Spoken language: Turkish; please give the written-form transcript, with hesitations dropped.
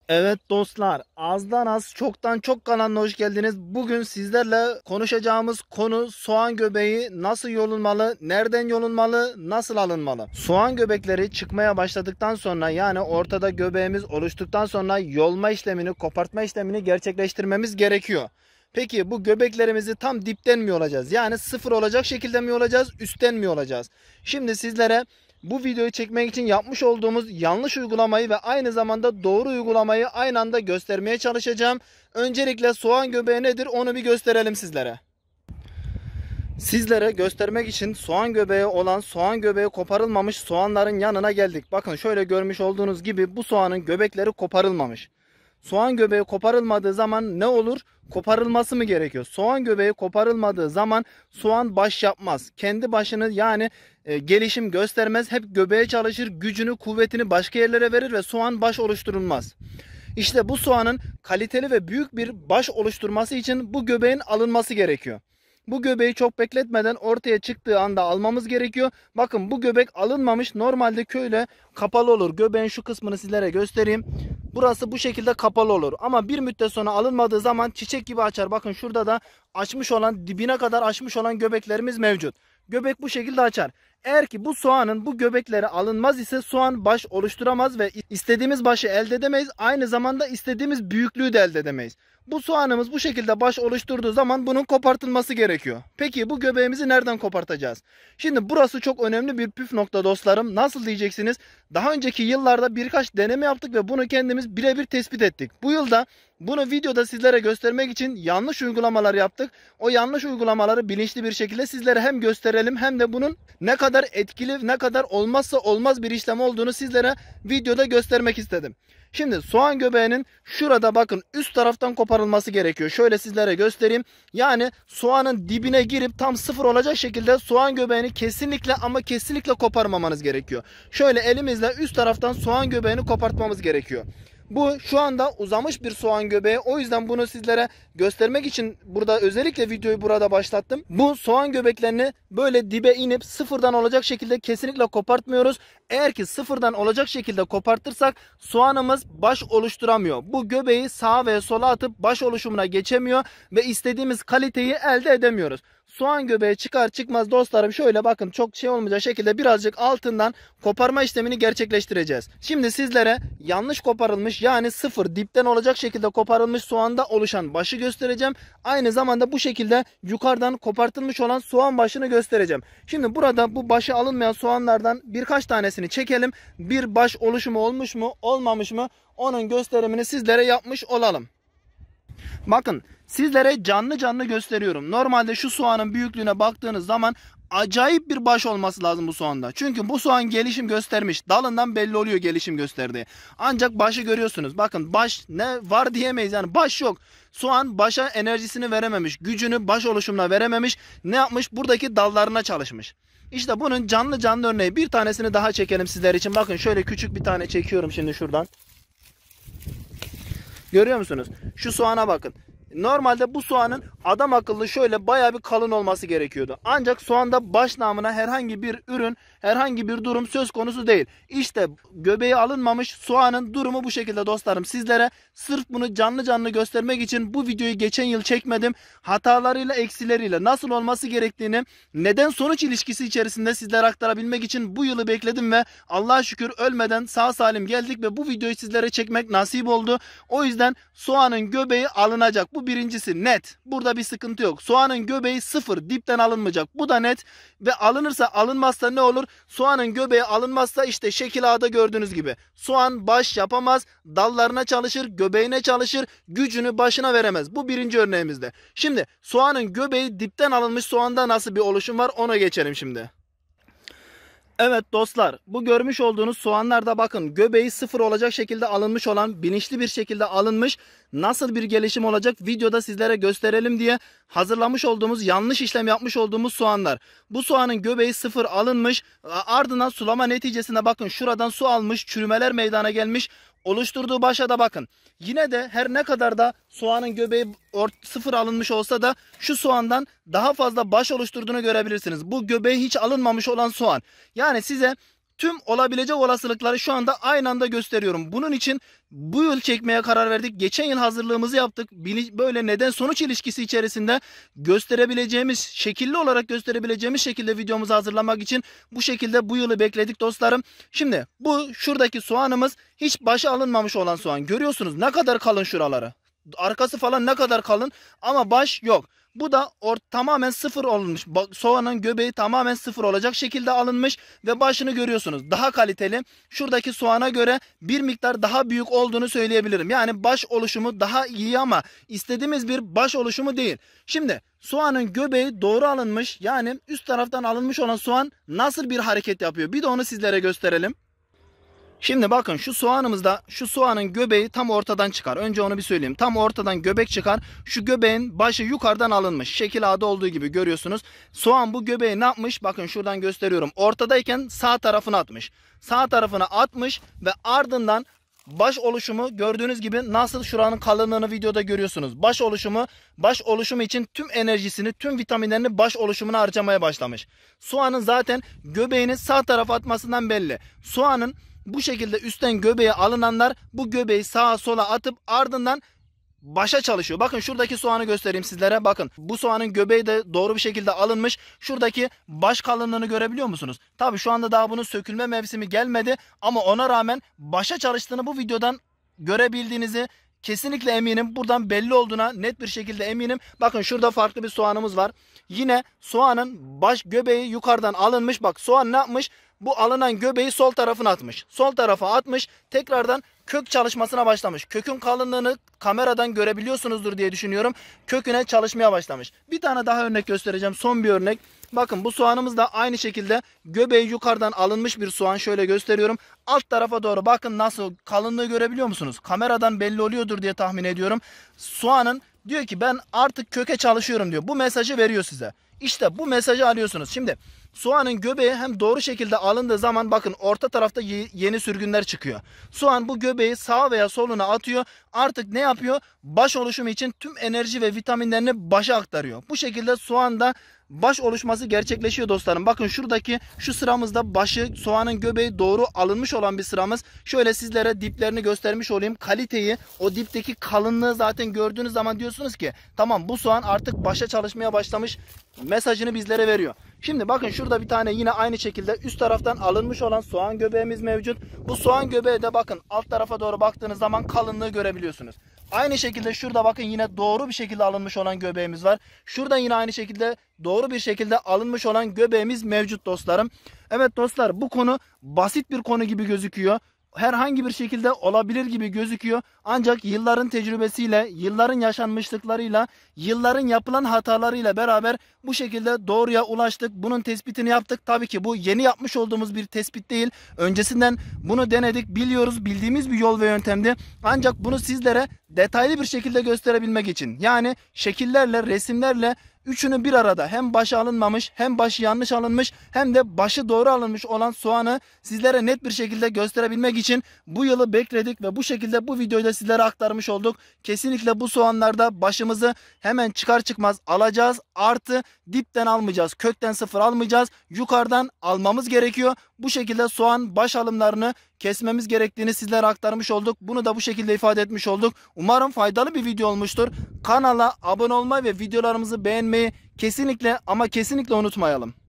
Evet dostlar, azdan az çoktan çok kanalına hoş geldiniz. Bugün sizlerle konuşacağımız konu soğan göbeği nasıl yolunmalı, nereden yolunmalı, nasıl alınmalı? Soğan göbekleri çıkmaya başladıktan sonra, yani ortada göbeğimiz oluştuktan sonra yolma işlemini, kopartma işlemini gerçekleştirmemiz gerekiyor. Peki bu göbeklerimizi tam dipten mi yolacağız? Yani sıfır olacak şekilde mi yolacağız, üstten mi yolacağız? Şimdi sizlere bu videoyu çekmek için yapmış olduğumuz yanlış uygulamayı ve aynı zamanda doğru uygulamayı aynı anda göstermeye çalışacağım. Öncelikle soğan göbeği nedir onu bir gösterelim sizlere. Sizlere göstermek için soğan göbeği olan, soğan göbeği koparılmamış soğanların yanına geldik. Bakın şöyle görmüş olduğunuz gibi bu soğanın göbekleri koparılmamış. Soğan göbeği koparılmadığı zaman ne olur? Koparılması mı gerekiyor? Soğan göbeği koparılmadığı zaman soğan baş yapmaz. Kendi başını yani gelişim göstermez. Hep göbeğe çalışır. Gücünü, kuvvetini başka yerlere verir ve soğan baş oluşturulmaz. İşte bu soğanın kaliteli ve büyük bir baş oluşturması için bu göbeğin alınması gerekiyor. Bu göbeği çok bekletmeden ortaya çıktığı anda almamız gerekiyor. Bakın bu göbek alınmamış. Normalde köyle kapalı olur. Göbeğin şu kısmını sizlere göstereyim. Burası bu şekilde kapalı olur. Ama bir müddet sonra alınmadığı zaman çiçek gibi açar. Bakın şurada da açmış olan, dibine kadar açmış olan göbeklerimiz mevcut. Göbek bu şekilde açar. Eğer ki bu soğanın bu göbekleri alınmaz ise soğan baş oluşturamaz ve istediğimiz başı elde edemeyiz. Aynı zamanda istediğimiz büyüklüğü de elde edemeyiz. Bu soğanımız bu şekilde baş oluşturduğu zaman bunun kopartılması gerekiyor. Peki bu göbeğimizi nereden kopartacağız? Şimdi burası çok önemli bir püf nokta dostlarım. Nasıl diyeceksiniz? Daha önceki yıllarda birkaç deneme yaptık ve bunu kendimiz birebir tespit ettik. Bu yılda bunu videoda sizlere göstermek için yanlış uygulamalar yaptık. O yanlış uygulamaları bilinçli bir şekilde sizlere hem gösterelim hem de bunun ne kadar etkili, ne kadar olmazsa olmaz bir işlem olduğunu sizlere videoda göstermek istedim. Şimdi soğan göbeğinin şurada bakın üst taraftan koparılması gerekiyor. Şöyle sizlere göstereyim. Yani soğanın dibine girip tam sıfır olacak şekilde soğan göbeğini kesinlikle ama kesinlikle koparmamanız gerekiyor. Şöyle elimizle üst taraftan soğan göbeğini kopartmamız gerekiyor. Bu şu anda uzamış bir soğan göbeği. O yüzden bunu sizlere göstermek için burada özellikle videoyu burada başlattım. Bu soğan göbeklerini böyle dibe inip sıfırdan olacak şekilde kesinlikle kopartmıyoruz. Eğer ki sıfırdan olacak şekilde kopartırsak soğanımız baş oluşturamıyor. Bu göbeği sağa ve sola atıp baş oluşumuna geçemiyor ve istediğimiz kaliteyi elde edemiyoruz. Soğan göbeği çıkar çıkmaz dostlarım şöyle bakın çok şey olmayacak şekilde birazcık altından koparma işlemini gerçekleştireceğiz. Şimdi sizlere yanlış koparılmış yani sıfır dipten olacak şekilde koparılmış soğanda oluşan başı göstereceğim. Aynı zamanda bu şekilde yukarıdan kopartılmış olan soğan başını göstereceğim. Şimdi burada bu başı alınmayan soğanlardan birkaç tanesini çekelim. Bir baş oluşumu olmuş mu olmamış mı onun gösterimini sizlere yapmış olalım. Bakın sizlere canlı canlı gösteriyorum. Normalde şu soğanın büyüklüğüne baktığınız zaman acayip bir baş olması lazım bu soğanda. Çünkü bu soğan gelişim göstermiş. Dalından belli oluyor gelişim gösterdiği. Ancak başı görüyorsunuz. Bakın baş ne var diyemeyiz yani baş yok. Soğan başa enerjisini verememiş. Gücünü baş oluşumuna verememiş. Ne yapmış? Buradaki dallarına çalışmış. İşte bunun canlı canlı örneği. Bir tanesini daha çekelim sizler için. Bakın şöyle küçük bir tane çekiyorum şimdi şuradan. Görüyor musunuz? Şu soğana bakın. Normalde bu soğanın adam akıllı şöyle bayağı bir kalın olması gerekiyordu. Ancak soğanda baş namına herhangi bir ürün, herhangi bir durum söz konusu değil. İşte göbeği alınmamış soğanın durumu bu şekilde dostlarım. Sizlere sırf bunu canlı canlı göstermek için bu videoyu geçen yıl çekmedim. Hatalarıyla, eksileriyle nasıl olması gerektiğini, neden sonuç ilişkisi içerisinde sizlere aktarabilmek için bu yılı bekledim ve Allah'a şükür ölmeden sağ salim geldik ve bu videoyu sizlere çekmek nasip oldu. O yüzden soğanın göbeği alınacak. Bu birincisi net. Burada bir sıkıntı yok. Soğanın göbeği sıfır. Dipten alınmayacak. Bu da net. Ve alınırsa alınmazsa ne olur? Soğanın göbeği alınmazsa işte şekil A'da gördüğünüz gibi. Soğan baş yapamaz. Dallarına çalışır. Göbeğine çalışır. Gücünü başına veremez. Bu birinci örneğimizde. Şimdi soğanın göbeği dipten alınmış soğanda nasıl bir oluşum var ona geçelim şimdi. Evet dostlar, bu görmüş olduğunuz soğanlarda bakın göbeği sıfır olacak şekilde alınmış olan, bilinçli bir şekilde alınmış, nasıl bir gelişim olacak videoda sizlere gösterelim diye hazırlamış olduğumuz, yanlış işlem yapmış olduğumuz soğanlar. Bu soğanın göbeği sıfır alınmış, ardından sulama neticesinde bakın şuradan su almış, çürümeler meydana gelmiş. Oluşturduğu başa da bakın. Yine de her ne kadar da soğanın göbeği sıfır alınmış olsa da şu soğandan daha fazla baş oluşturduğunu görebilirsiniz. Bu göbeği hiç alınmamış olan soğan. Yani size tüm olabilecek olasılıkları şu anda aynı anda gösteriyorum. Bunun için bu yıl çekmeye karar verdik. Geçen yıl hazırlığımızı yaptık. Böyle neden sonuç ilişkisi içerisinde gösterebileceğimiz, şekilli olarak gösterebileceğimiz şekilde videomuzu hazırlamak için bu şekilde bu yılı bekledik dostlarım. Şimdi bu şuradaki soğanımız hiç başı alınmamış olan soğan. Görüyorsunuz ne kadar kalın şuraları. Arkası falan ne kadar kalın ama baş yok. Bu da tamamen sıfır olmuş. Soğanın göbeği tamamen sıfır olacak şekilde alınmış ve başını görüyorsunuz. Daha kaliteli. Şuradaki soğana göre bir miktar daha büyük olduğunu söyleyebilirim. Yani baş oluşumu daha iyi ama istediğimiz bir baş oluşumu değil. Şimdi soğanın göbeği doğru alınmış. Yani üst taraftan alınmış olan soğan nasıl bir hareket yapıyor? Bir de onu sizlere gösterelim. Şimdi bakın şu soğanımızda şu soğanın göbeği tam ortadan çıkar. Önce onu bir söyleyeyim. Tam ortadan göbek çıkar. Şu göbeğin başı yukarıdan alınmış. Şekil A'da olduğu gibi görüyorsunuz. Soğan bu göbeği ne yapmış? Bakın şuradan gösteriyorum. Ortadayken sağ tarafına atmış. Sağ tarafına atmış ve ardından baş oluşumu gördüğünüz gibi nasıl şuranın kalınlığını videoda görüyorsunuz. Baş oluşumu için tüm enerjisini, tüm vitaminlerini baş oluşumuna harcamaya başlamış. Soğanın zaten göbeğini sağ tarafa atmasından belli. Soğanın bu şekilde üstten göbeğe alınanlar bu göbeği sağa sola atıp ardından başa çalışıyor. Bakın şuradaki soğanı göstereyim sizlere. Bakın bu soğanın göbeği de doğru bir şekilde alınmış. Şuradaki baş kalınlığını görebiliyor musunuz? Tabii şu anda daha bunun sökülme mevsimi gelmedi ama ona rağmen başa çalıştığını bu videodan görebildiğinizi kesinlikle eminim. Buradan belli olduğuna net bir şekilde eminim. Bakın şurada farklı bir soğanımız var. Yine soğanın baş göbeği yukarıdan alınmış. Bak soğan ne yapmış? Bu alınan göbeği sol tarafına atmış. Sol tarafa atmış. Tekrardan kök çalışmasına başlamış. Kökün kalınlığını kameradan görebiliyorsunuzdur diye düşünüyorum. Köküne çalışmaya başlamış. Bir tane daha örnek göstereceğim. Son bir örnek. Bakın bu soğanımız da aynı şekilde göbeği yukarıdan alınmış bir soğan. Şöyle gösteriyorum. Alt tarafa doğru bakın nasıl kalınlığı görebiliyor musunuz? Kameradan belli oluyordur diye tahmin ediyorum. Soğanın diyor ki ben artık köke çalışıyorum diyor. Bu mesajı veriyor size. İşte bu mesajı alıyorsunuz. Şimdi soğanın göbeği hem doğru şekilde alındığı zaman bakın orta tarafta yeni sürgünler çıkıyor. Soğan bu göbeği sağa veya soluna atıyor. Artık ne yapıyor? Baş oluşumu için tüm enerji ve vitaminlerini başa aktarıyor. Bu şekilde soğanda baş oluşması gerçekleşiyor dostlarım. Bakın şuradaki şu sıramızda başı soğanın göbeği doğru alınmış olan bir sıramız. Şöyle sizlere diplerini göstermiş olayım. Kaliteyi, o dipteki kalınlığı zaten gördüğünüz zaman diyorsunuz ki tamam bu soğan artık başa çalışmaya başlamış mesajını bizlere veriyor. Şimdi bakın şurada bir tane yine aynı şekilde üst taraftan alınmış olan soğan göbeğimiz mevcut. Bu soğan göbeği de bakın alt tarafa doğru baktığınız zaman kalınlığı görebiliyorsunuz. Aynı şekilde şurada bakın yine doğru bir şekilde alınmış olan göbeğimiz var. Şurada yine aynı şekilde doğru bir şekilde alınmış olan göbeğimiz mevcut dostlarım. Evet dostlar bu konu basit bir konu gibi gözüküyor. Herhangi bir şekilde olabilir gibi gözüküyor. Ancak yılların tecrübesiyle, yılların yaşanmışlıklarıyla, yılların yapılan hatalarıyla beraber bu şekilde doğruya ulaştık. Bunun tespitini yaptık. Tabii ki bu yeni yapmış olduğumuz bir tespit değil. Öncesinden bunu denedik, biliyoruz, bildiğimiz bir yol ve yöntemdi. Ancak bunu sizlere detaylı bir şekilde gösterebilmek için. Yani şekillerle, resimlerle üçünü bir arada hem başı alınmamış hem başı yanlış alınmış hem de başı doğru alınmış olan soğanı sizlere net bir şekilde gösterebilmek için bu yılı bekledik ve bu şekilde bu videoyu da sizlere aktarmış olduk. Kesinlikle bu soğanlarda başımızı hemen çıkar çıkmaz alacağız. Artı dipten almayacağız. Kökten sıfır almayacağız. Yukarıdan almamız gerekiyor. Bu şekilde soğan baş alımlarını kesmemiz gerektiğini sizlere aktarmış olduk. Bunu da bu şekilde ifade etmiş olduk. Umarım faydalı bir video olmuştur. Kanala abone olmayı ve videolarımızı beğenmeyi kesinlikle ama kesinlikle unutmayalım.